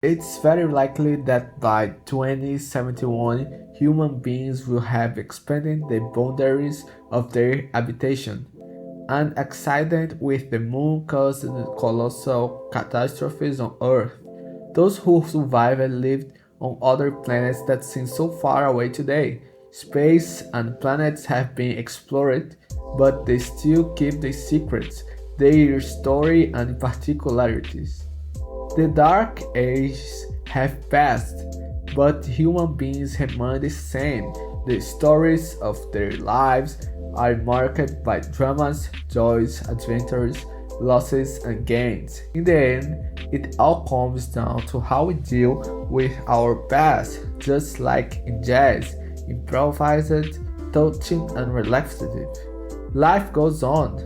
It's very likely that by 2071, human beings will have expanded the boundaries of their habitation. An accident with the moon caused colossal catastrophes on Earth. Those who survived lived on other planets that seem so far away today. Space and planets have been explored, but they still keep the secrets, their story and particularities. The Dark Ages have passed, but human beings remain the same. The stories of their lives are marked by dramas, joys, adventures, losses, and gains. In the end, it all comes down to how we deal with our past, just like in jazz, improvised, touching, and reflective. Life goes on.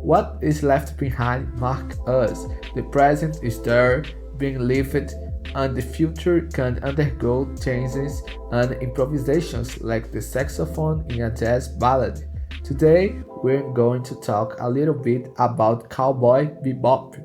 What is left behind marks us. The present is there, being lived, and the future can undergo changes and improvisations like the saxophone in a jazz ballad. Today, we're going to talk a little bit about Cowboy Bebop.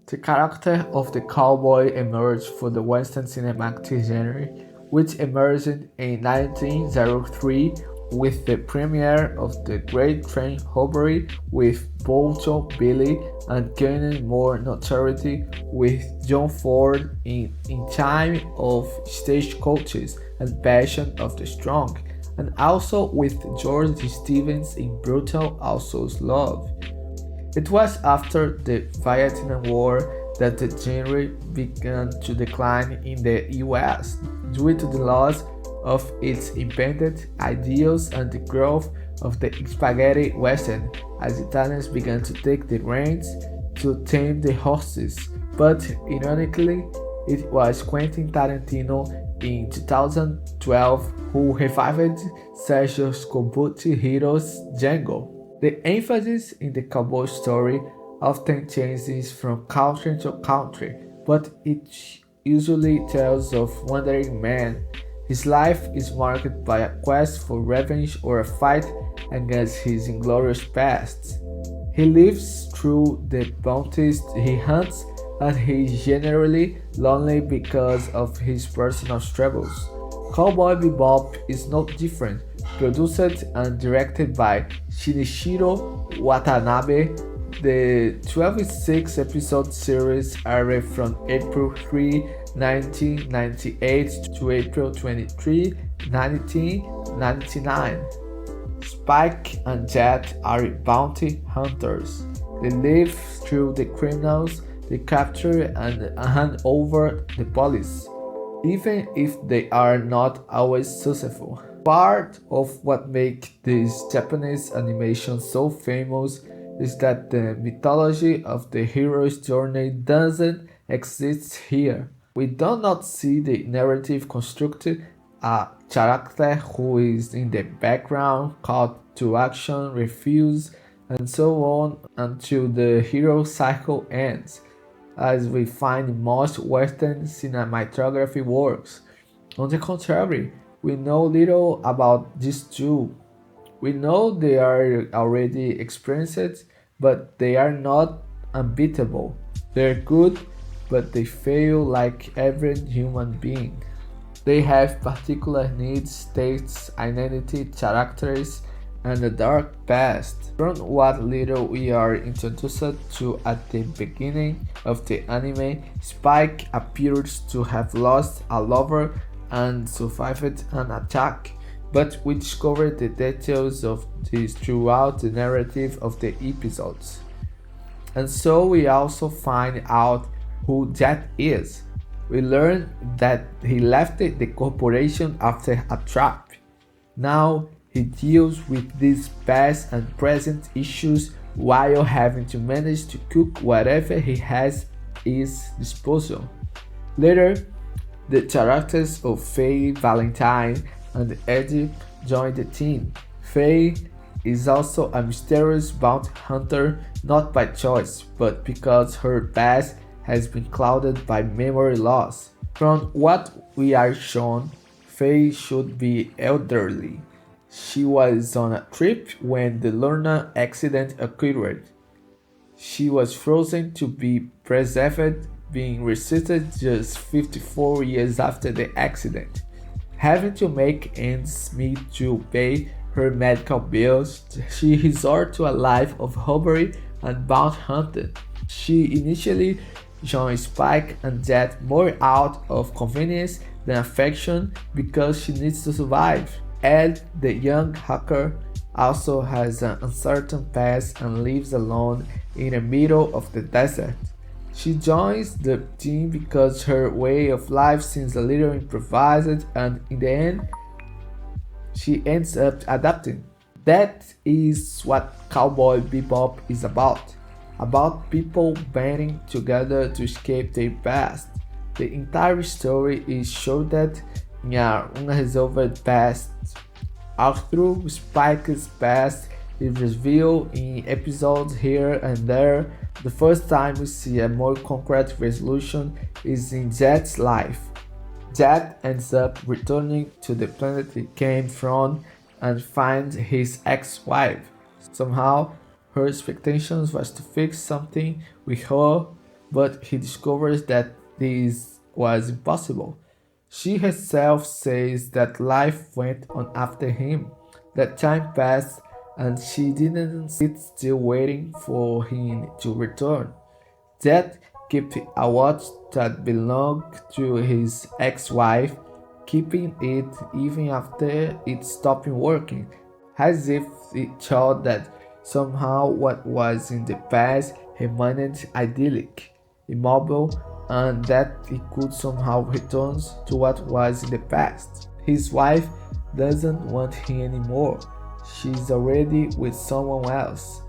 The character of the cowboy emerged for the Western cinematic genre, which emerged in 1903 with the premiere of The Great Train Robbery with Bolton Billy and gaining more notoriety with John Ford in Time of Stagecoaches and Passion of the Strong, and also with George Stevens in Brutal Assault's Love. It was after the Vietnam War that the genre began to decline in the US due to the loss of its independent ideals and the growth of the spaghetti western as Italians began to take the reins to tame the horses. But ironically, it was Quentin Tarantino in 2012 who revived Sergio Scobutti's Django. The emphasis in the cowboy story often changes from country to country, but it usually tells of wandering man. His life is marked by a quest for revenge or a fight against his inglorious past. He lives through the bounties he hunts, and he is generally lonely because of his personal struggles. Cowboy Bebop is not different. Produced and directed by Shinichiro Watanabe, the 12 episode series aired from April 3, 1998 to April 23, 1999. Spike and Jet are bounty hunters. They live through the criminals they capture and hand over the police, even if they are not always successful. Part of what makes this Japanese animation so famous is that the mythology of the hero's journey doesn't exist here. We do not see the narrative constructed a character who is in the background, called to action, refuse, and so on until the hero cycle ends, as we find in most Western cinematography works. On the contrary, we know little about these two. We know they are already experienced, but they are not unbeatable. They're good, but they fail like every human being. They have particular needs, tastes, identity, characters, and a dark past. From what little we are introduced to at the beginning of the anime, Spike appears to have lost a lover and survived an attack, but we discover the details of this throughout the narrative of the episodes. And so we also find out who Jet is. We learn that he left the corporation after a trap. Now he deals with these past and present issues while having to manage to cook whatever he has at his disposal. Later, the characters of Faye Valentine and Eddie join the team. Faye is also a mysterious bounty hunter, not by choice, but because her past has been clouded by memory loss. From what we are shown, Faye should be elderly. She was on a trip when the Luna accident occurred. She was frozen to be preserved being resuscitated just 54 years after the accident. Having to make ends meet to pay her medical bills, she resorts to a life of robbery and bounty hunting. She initially joins Spike and Jet more out of convenience than affection because she needs to survive. Ed, the young hacker, also has an uncertain past and lives alone in the middle of the desert. She joins the team because her way of life seems a little improvised, and in the end, she ends up adapting. That is what Cowboy Bebop is about people banding together to escape their past. The entire story is shrouded in an unresolved past. All through Spike's past is revealed in episodes here and there. The first time we see a more concrete resolution is in Jet's life. Jet ends up returning to the planet he came from and finds his ex-wife. Somehow, her expectations was to fix something with her, but he discovers that this was impossible. She herself says that life went on after him, that time passed, and she didn't sit still waiting for him to return. Jet kept a watch that belonged to his ex-wife, keeping it even after it stopped working, as if it thought that somehow what was in the past remained idyllic, immobile, and that he could somehow return to what was in the past. His wife doesn't want him anymore. She's already with someone else.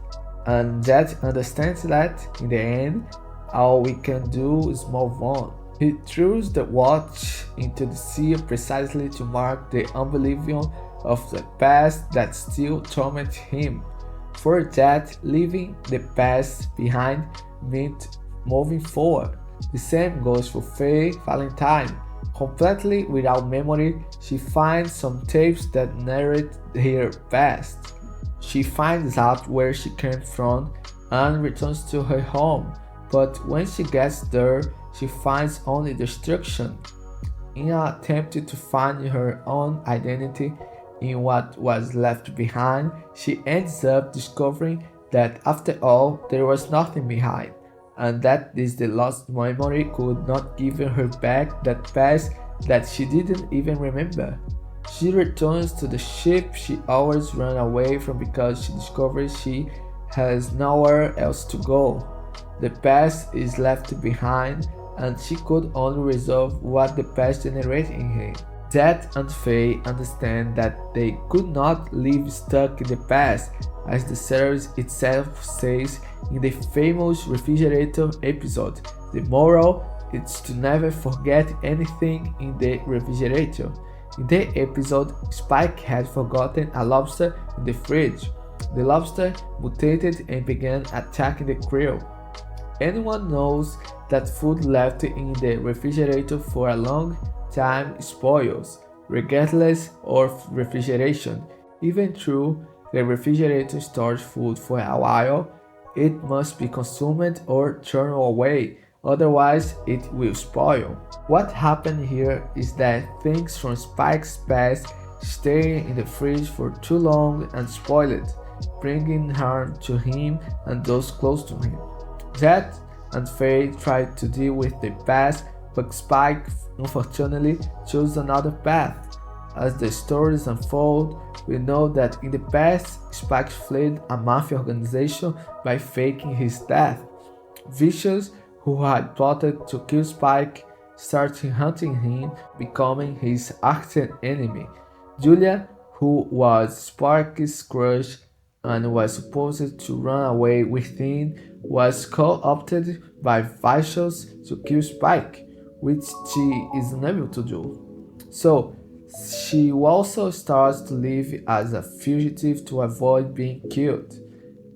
And Jet understands that in the end, all we can do is move on. He throws the watch into the sea precisely to mark the oblivion of the past that still torments him. For Jet, leaving the past behind meant moving forward. The same goes for Faye Valentine. Completely without memory, she finds some tapes that narrate her past. She finds out where she came from and returns to her home, but when she gets there, she finds only destruction. In an attempt to find her own identity in what was left behind, she ends up discovering that after all, there was nothing behind, and that this the lost memory could not give her back that past that she didn't even remember. She returns to the ship she always ran away from because she discovers she has nowhere else to go. The past is left behind, and she could only resolve what the past generated in her. Jet and Faye understand that they could not live stuck in the past, as the series itself says in the famous refrigerator episode. The moral is to never forget anything in the refrigerator. In the episode, Spike had forgotten a lobster in the fridge. The lobster mutated and began attacking the crew. Anyone knows that food left in the refrigerator for a long time spoils, regardless of refrigeration. Even though the refrigerator stores food for a while, it must be consumed or thrown away, otherwise it will spoil. What happened here is that things from Spike's past stay in the fridge for too long and spoil it, bringing harm to him and those close to him. Jet and Faye tried to deal with the past, but Spike unfortunately chose another path. As the stories unfold, we know that in the past, Spike fled a mafia organization by faking his death. Vicious, who had plotted to kill Spike, started hunting him, becoming his arch enemy. Julia, who was Spike's crush and was supposed to run away with him, was co-opted by Vicious to kill Spike, which she is unable to do. So, she also starts to live as a fugitive to avoid being killed.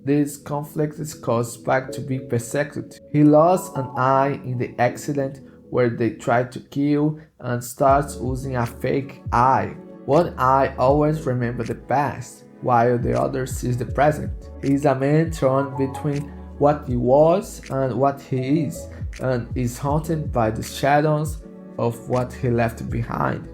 This conflict caused Spike to be persecuted. He lost an eye in the accident where they tried to kill and starts using a fake eye. One eye always remembers the past, while the other sees the present. He is a man torn between what he was and what he is, and is haunted by the shadows of what he left behind.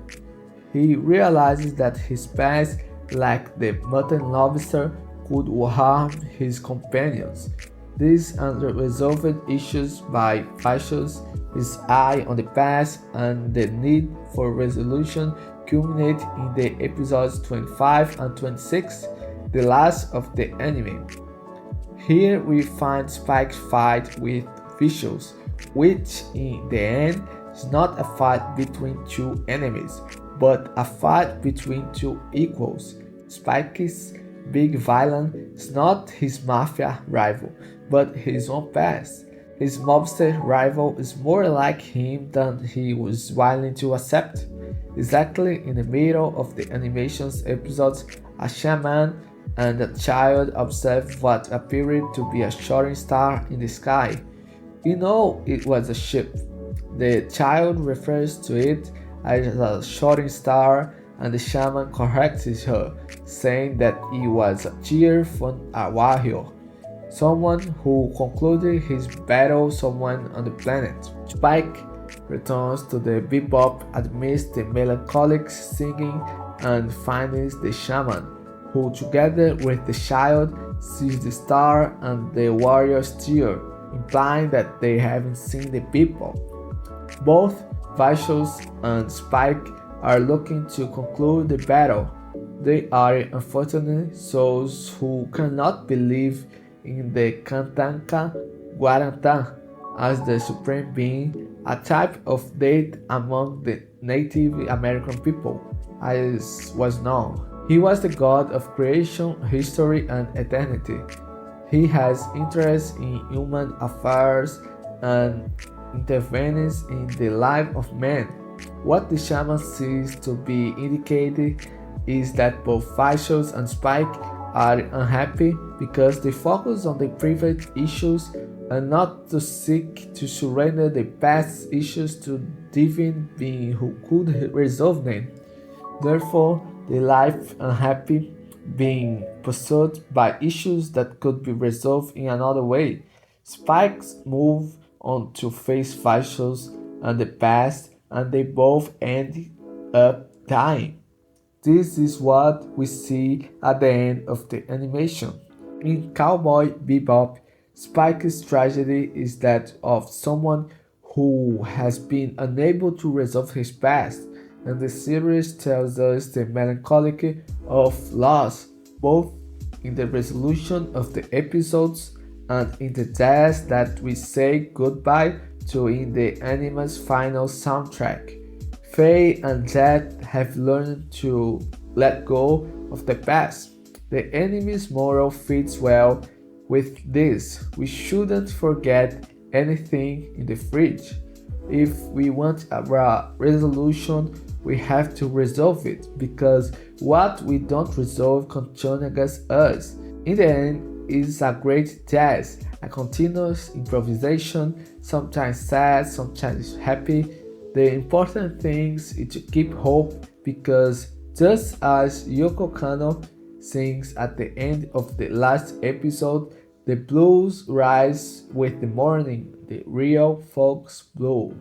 He realizes that his past, like the mutton lobster, could harm his companions. These unresolved issues by Vicious, his eye on the past, and the need for resolution culminate in the episodes 25 and 26, the last of the anime. Here we find Spike's fight with Vicious, which in the end is not a fight between two enemies, but a fight between two equals. Spike's big villain is not his mafia rival, but his own past. His mobster rival is more like him than he was willing to accept. Exactly in the middle of the animation's episodes, a shaman and a child observe what appeared to be a shooting star in the sky. You know it was a ship. The child refers to it as a shooting star, and the shaman corrects her, saying that it was a tear from a warrior, someone who concluded his battle someone on the planet. Spike returns to the bebop amidst the melancholic singing and finds the shaman, who together with the child sees the star and the warrior's tear, implying that they haven't seen the people. Both Vicious and Spike are looking to conclude the battle. They are unfortunate souls who cannot believe in the Kantanka Guarantã as the supreme being, a type of deity among the Native American people, as was known. He was the god of creation, history, and eternity. He has interest in human affairs and intervenes in the life of man. What the shaman sees to be indicated is that both Vicious and Spike are unhappy because they focus on their private issues and not to seek to surrender their past issues to divine being who could resolve them. Therefore, they live unhappy, being pursued by issues that could be resolved in another way. Spikes move on to face Vicious and the past, and they both end up dying. This is what we see at the end of the animation. In Cowboy Bebop, Spike's tragedy is that of someone who has been unable to resolve his past, and the series tells us the melancholy of loss, both in the resolution of the episodes and in the deaths that we say goodbye to in the anime's final soundtrack. Faye and Zed have learned to let go of the past. The anime's moral fits well with this. We shouldn't forget anything in the fridge. If we want a resolution, we have to resolve it, because what we don't resolve can turn against us. In the end, it's a great jazz, a continuous improvisation, sometimes sad, sometimes happy. The important thing is to keep hope, because just as Yoko Kanno sings at the end of the last episode, the blues rise with the morning, the real folks blue.